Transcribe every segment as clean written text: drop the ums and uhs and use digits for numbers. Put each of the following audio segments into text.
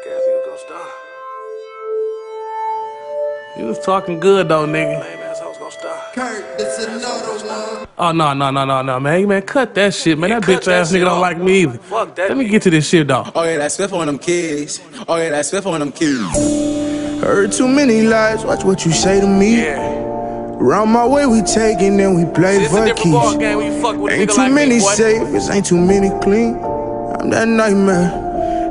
Whack ass nigga gonna stop. You was talking good though, nigga. Lame ass hoes gonna stop. Kurt, this another one. Oh, no, man, cut that shit, man. Yeah, That cut bitch that ass shit nigga don't off, like bro. me either. Fuck that Let me nigga. get to this shit though. Oh yeah, that's Swift on them kids. Oh yeah, that's Swift on them kids. Heard too many lies, watch what you say to me. Yeah. Round my way we taking, then we play It's a for different ball keys. game when you fuck with a Ain't nigga too like many me, boy. saviors, ain't too many clean. I'm that nightmare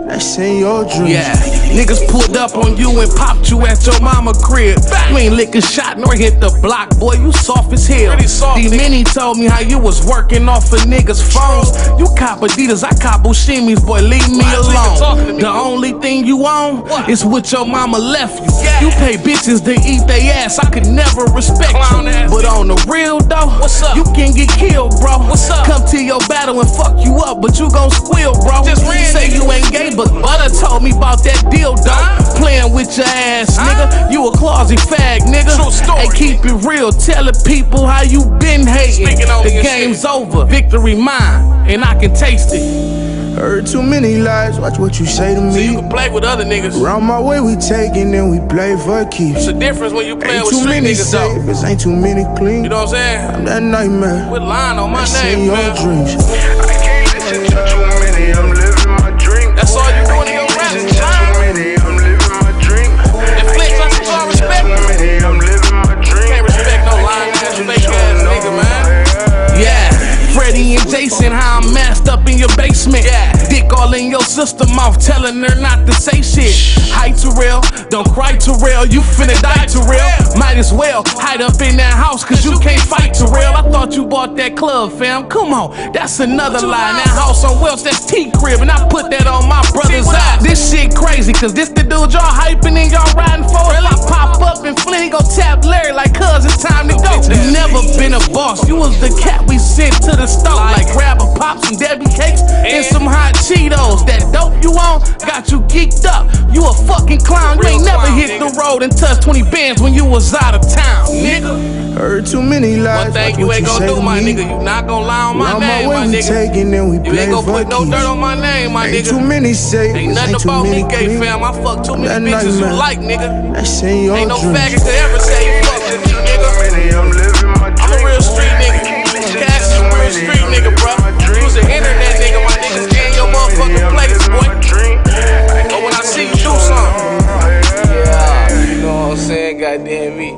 that's in your dreams. Yeah, niggas pulled up on you and popped you at your mama crib. You ain't lick a shot nor hit the block, boy, you soft as hell. Pretty soft, D-Mini told me how you was working off of niggas' phones. You cop Adidas, I cop Bushimis, boy, leave me Why is nigga talking to alone. me, The bro? only thing you own What? is what your mama left you. Yeah. You pay bitches to eat they ass, I could never respect Clown you. ass But nigga. on the real though, What's up? you can get killed, bro. What's up? Come to your battle and fuck you up, but you gon' squeal, bro. Just ran, Say nigga. you ain't gay, but Butter told me about that deal, dog. Playing with your ass, nigga. You a closet fag, nigga. True story. Hey, keep it real. Tell the people how you been hating. Speaking on The your game's shit. over. Victory mine, and I can taste it. Heard too many lies, watch what you say to So you me. can play with other niggas. Round my way we taking, then we play for keys. It's a difference when you playing Ain't with too street many niggas though. saviors, ain't too many clean. You know what I'm saying? I'm that nightmare Quit lying on my that's in name, your man. dreams. I can't listen to too many, I'm living my dream. That's all you doing in your rap. Listen to too many, I'm living my dream. And Flex, I should all respect. Too many, I'm living my dream. Can't respect no lying ass, fake ass nigga, man. Yeah, Freddie and Jason, how I'm masked up in your basement. Yeah. Dick all in your sister mouth, telling her not to say shit. Hi Terrell, don't cry Terrell, you finna die Terrell. Might as well hide up in that house, cause you can't fight Terrell. I thought you bought that club, fam. Come on, that's another you lie. lying That house on Welch, that's T-Crib, and I put that on my brother's what eyes. up? This shit crazy, cause this the dude y'all hyping and y'all riding for. If I pop up and Flynn go tap Larry like, cuz it's time to go. You never been a boss, you was the cat we sent to the store. Like grab a pop, some Debbie cakes, and some hot Cheetos. That dope you on got you geeked up. You a fucking clown. You Real ain't never clown, hit the nigga. road and touched 20 bands when you was out of town, nigga. Heard too many lies, One thing watch you what ain't you gonna say do, to my me. nigga. You not gonna lie on my Round name, my my way we nigga. taking, then we You play ain't gonna for put no keys. dirt on my name, my Ain't too nigga. many saviors, Ain't nothing ain't too about many me, gay clean. fam. I fuck too many That bitches you nightmare. like, nigga. That's in your Ain't no dreams. faggot could ever say you fuck with me, Too nigga. many, I'm living my dream. I'm a real street I nigga. can't listen to Cash is a too real many, street I'm nigga, living bro. my dream. You was an internet nigga, my nigga. Stay in your motherfucking place, boy. But when I see you do something, yeah, you know what I'm saying? Goddamn me.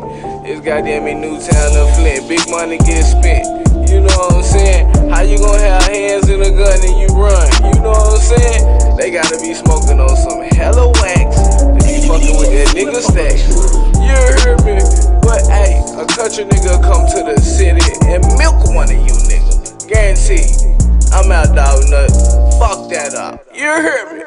It's goddamn me Newtown and Flint. Big money get spent. You know what I'm saying? How you gonna have hands in a gun and you run? You know what I'm saying? They gotta be smoking on some hella wax to be fucking with that nigga stacks. You heard me? But hey, a country nigga come to the city and milk one of you niggas. Guaranteed. I'm out, dog nut. Fuck that up. You heard me?